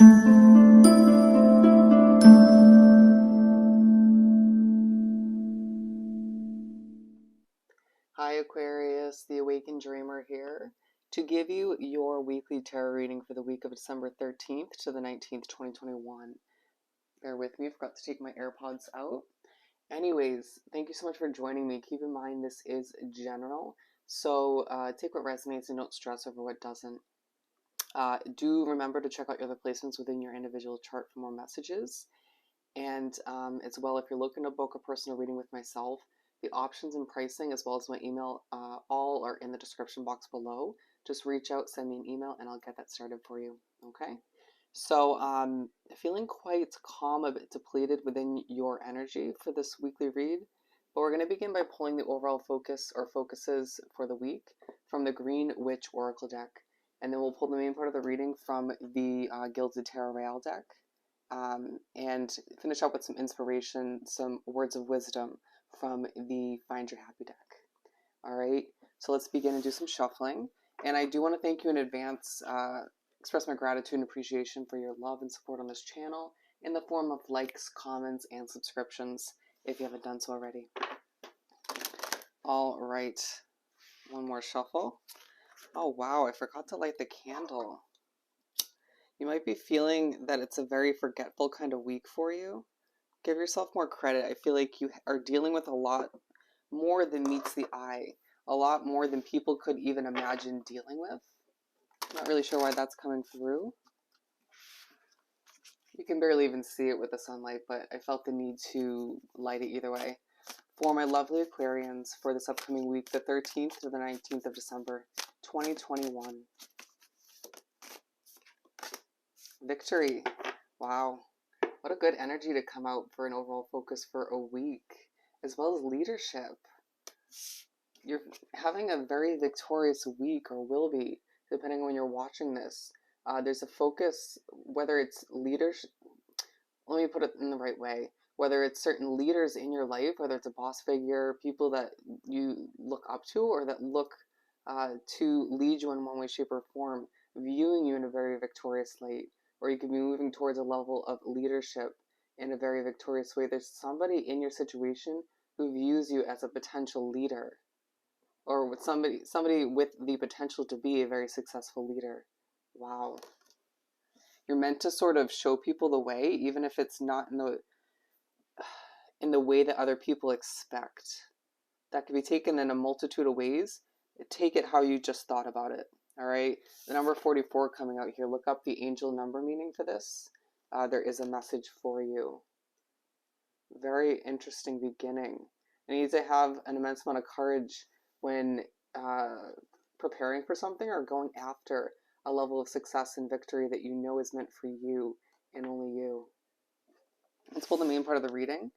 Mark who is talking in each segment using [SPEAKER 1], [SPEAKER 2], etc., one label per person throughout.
[SPEAKER 1] Hi Aquarius, the Awakened Dreamer here to give you your weekly tarot reading for the week of December 13th to the 19th, 2021. Bear with me, I forgot to take my AirPods out. Anyways, thank you so much for joining me. Keep in mind this is general, so take what resonates and don't stress over what doesn't. Do remember to check out your other placements within your individual chart for more messages. And as well, if you're looking to book a personal reading with myself, the options and pricing, as well as my email, all are in the description box below. Just reach out, send me an email, and I'll get that started for you. Okay? So, feeling quite calm, a bit depleted within your energy for this weekly read. But we're going to begin by pulling the overall focus or focuses for the week from the Green Witch Oracle deck. And then we'll pull the main part of the reading from the Gilded Tarot Royale deck. And finish up with some inspiration, some words of wisdom from the Find Your Happy deck. All right, so let's begin and do some shuffling. And I do want to thank you in advance, express my gratitude and appreciation for your love and support on this channel in the form of likes, comments, and subscriptions if you haven't done so already. All right, one more shuffle. Oh wow, I forgot to light the candle. You might be feeling that it's a very forgetful kind of week for you. Give yourself more credit. I feel like you are dealing with a lot more than meets the eye. A lot more than people could even imagine dealing with. I'm not really sure why that's coming through. You can barely even see it with the sunlight, but I felt the need to light it either way. For my lovely Aquarians, for this upcoming week, the 13th to the 19th of December, 2021. Victory. Wow. What a good energy to come out for an overall focus for a week, as well as leadership. You're having a very victorious week, or will be, depending on when you're watching this. There's a focus, whether it's leadership, let me put it in the right way, whether it's certain leaders in your life, whether it's a boss figure, people that you look up to, or that look to lead you in one way, shape, or form, viewing you in a very victorious light. Or you could be moving towards a level of leadership in a very victorious way. There's somebody in your situation who views you as a potential leader, or with somebody with the potential to be a very successful leader. Wow. You're meant to sort of show people the way, even if it's not in the way that other people expect. That could be taken in a multitude of ways. Take it how you just thought about it. All right, the number 44 coming out here. Look up the angel number meaning for this. There is a message for you. Very interesting beginning. You need to have an immense amount of courage when preparing for something or going after a level of success and victory that you know is meant for you and only you. Let's pull the main part of the reading.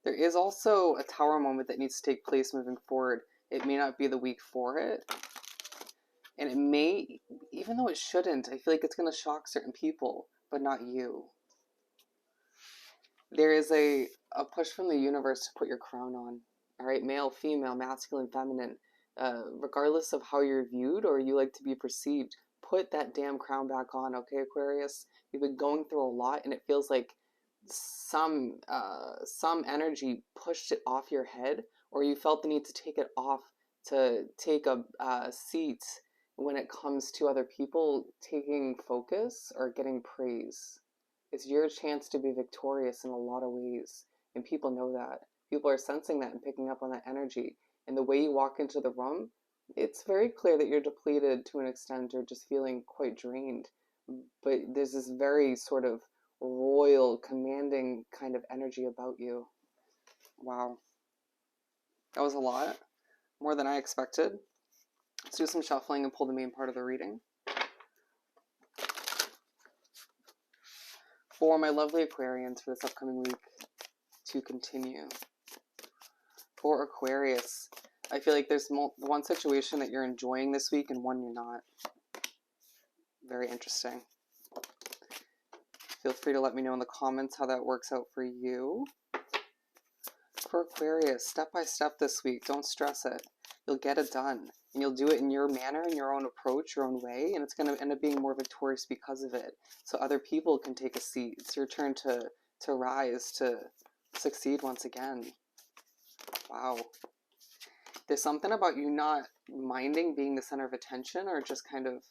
[SPEAKER 1] There is also a tower moment that needs to take place moving forward. It may not be the week for it. And it may, even though it shouldn't, I feel like it's going to shock certain people, but not you. There is a push from the universe to put your crown on. All right, male, female, masculine, feminine. Regardless of how you're viewed or you like to be perceived, put that damn crown back on, okay, Aquarius? You've been going through a lot, and it feels like some energy pushed it off your head, or you felt the need to take it off to take a seat when it comes to other people taking focus or getting praise. It's your chance to be victorious in a lot of ways, and people know that. People are sensing that and picking up on that energy. And the way you walk into the room, it's very clear that you're depleted to an extent or just feeling quite drained. But there's this very sort of royal, commanding kind of energy about you. Wow. That was a lot. More than I expected. Let's do some shuffling and pull the main part of the reading. For my lovely Aquarians for this upcoming week to continue. For Aquarius, I feel like there's one situation that you're enjoying this week and one you're not. Very interesting. Feel free to let me know in the comments how that works out for you. For Aquarius, step by step this week. Don't stress it. You'll get it done. And you'll do it in your manner, in your own approach, your own way, and it's going to end up being more victorious because of it. So other people can take a seat. It's your turn to rise, to succeed once again. Wow. There's something about you not minding being the center of attention, or just kind of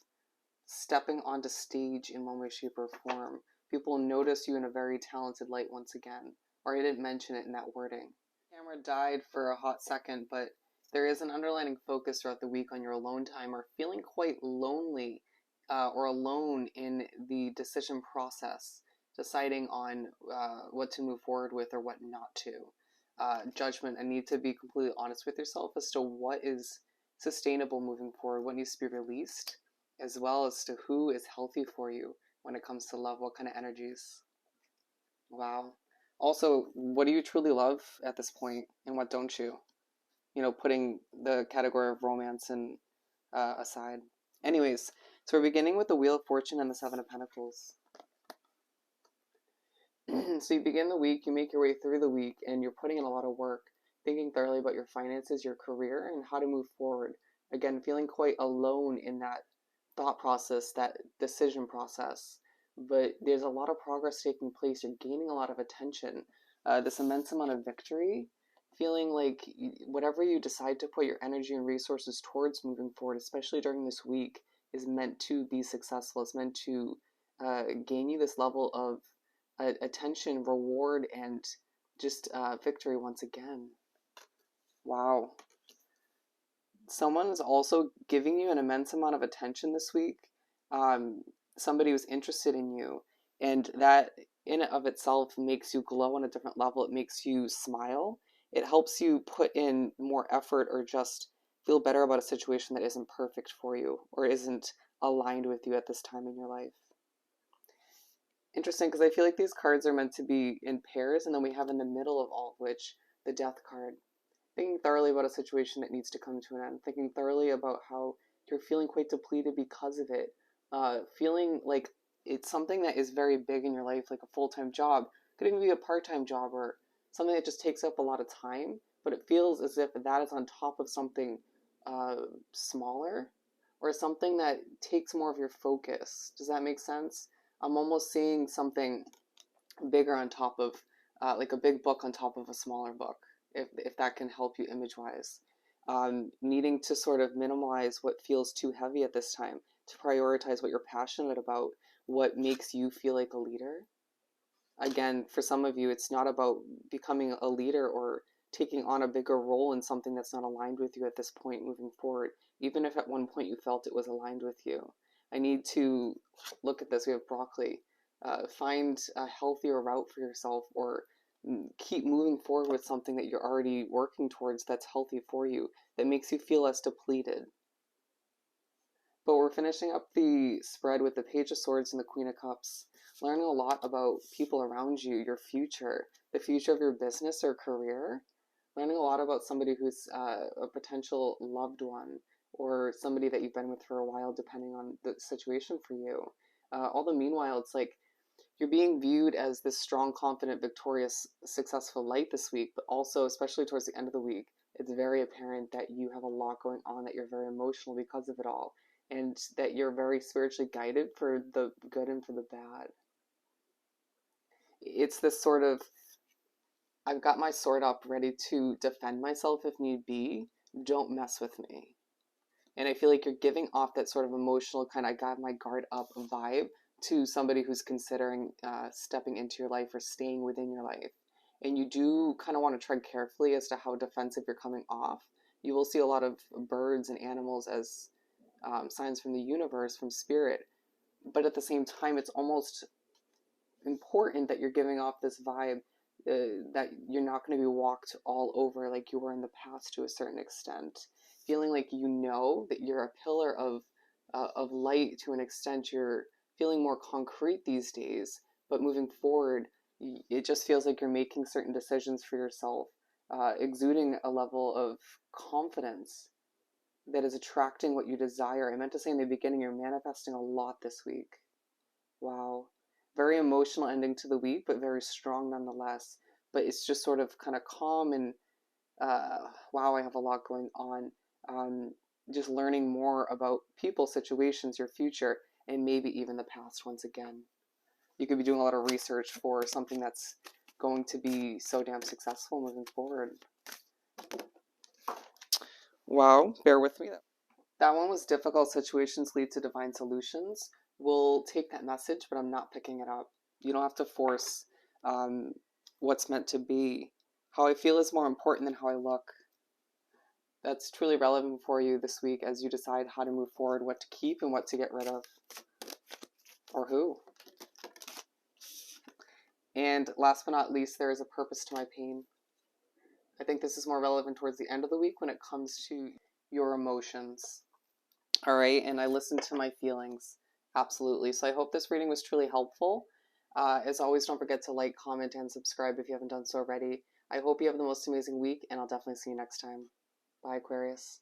[SPEAKER 1] stepping onto stage in one way, shape, or form. People notice you in a very talented light once again. Or I didn't mention it in that wording. Camera died for a hot second, but there is an underlying focus throughout the week on your alone time, or feeling quite lonely or alone in the decision process, deciding on what to move forward with or what not to. Judgment, and need to be completely honest with yourself as to what is sustainable moving forward, what needs to be released, as well as to who is healthy for you when it comes to love, what kind of energies. Wow. Also, what do you truly love at this point, and what don't you? You know, putting the category of romance and aside. Anyways, so we're beginning with the Wheel of Fortune and the Seven of Pentacles. So you begin the week, you make your way through the week, and you're putting in a lot of work, thinking thoroughly about your finances, your career, and how to move forward. Again, feeling quite alone in that thought process, that decision process. But there's a lot of progress taking place. You're gaining a lot of attention, this immense amount of victory, feeling like whatever you decide to put your energy and resources towards moving forward, especially during this week, is meant to be successful. It's meant to gain you this level of attention, reward, and just victory once again. Wow. Someone is also giving you an immense amount of attention this week. Somebody who's interested in you, and that in and of itself makes you glow on a different level. It makes you smile. It helps you put in more effort, or just feel better about a situation that isn't perfect for you or isn't aligned with you at this time in your life. Interesting, because I feel like these cards are meant to be in pairs, and then we have in the middle of all of which the Death card. Thinking thoroughly about a situation that needs to come to an end, thinking thoroughly about how you're feeling quite depleted because of it, feeling like it's something that is very big in your life, like a full-time job. Could even be a part-time job, or something that just takes up a lot of time, but it feels as if that is on top of something smaller, or something that takes more of your focus. Does that make sense? I'm almost seeing something bigger on top of, like a big book on top of a smaller book, if that can help you image-wise. Needing to sort of minimize what feels too heavy at this time, to prioritize what you're passionate about, what makes you feel like a leader. Again, for some of you, it's not about becoming a leader or taking on a bigger role in something that's not aligned with you at this point moving forward, even if at one point you felt it was aligned with you. I need to look at this. We have broccoli. Find a healthier route for yourself, or keep moving forward with something that you're already working towards that's healthy for you, that makes you feel less depleted. But we're finishing up the spread with the Page of Swords and the Queen of Cups, learning a lot about people around you, your future, the future of your business or career, learning a lot about somebody who's a potential loved one, or somebody that you've been with for a while, depending on the situation for you. All the meanwhile, it's like you're being viewed as this strong, confident, victorious, successful light this week, but also, especially towards the end of the week, it's very apparent that you have a lot going on, that you're very emotional because of it all, and that you're very spiritually guided for the good and for the bad. It's this sort of, I've got my sword up ready to defend myself if need be, don't mess with me. And I feel like you're giving off that sort of emotional kind of I got my guard up vibe to somebody who's considering stepping into your life or staying within your life. And you do kind of want to tread carefully as to how defensive you're coming off. You will see a lot of birds and animals as signs from the universe, from spirit. But at the same time, it's almost important that you're giving off this vibe that you're not going to be walked all over like you were in the past to a certain extent. Feeling like you know that you're a pillar of light to an extent. You're feeling more concrete these days, but moving forward, it just feels like you're making certain decisions for yourself, exuding a level of confidence that is attracting what you desire. I meant to say in the beginning, you're manifesting a lot this week. Wow. Very emotional ending to the week, but very strong nonetheless. But it's just sort of kind of calm and, wow, I have a lot going on. just learning more about people, situations, your future, and maybe even the past once again. You could be doing a lot of research for something that's going to be so damn successful moving forward. Wow, bear with me. That one was difficult situations lead to divine solutions. We'll take that message, but I'm not picking it up. You don't have to force what's meant to be. How I feel is more important than how I look. That's truly relevant for you this week as you decide how to move forward, what to keep and what to get rid of. Or who. And last but not least, there is a purpose to my pain. I think this is more relevant towards the end of the week when it comes to your emotions. All right, and I listened to my feelings. Absolutely. So I hope this reading was truly helpful. As always, don't forget to like, comment, and subscribe if you haven't done so already. I hope you have the most amazing week, and I'll definitely see you next time. Bye, Aquarius.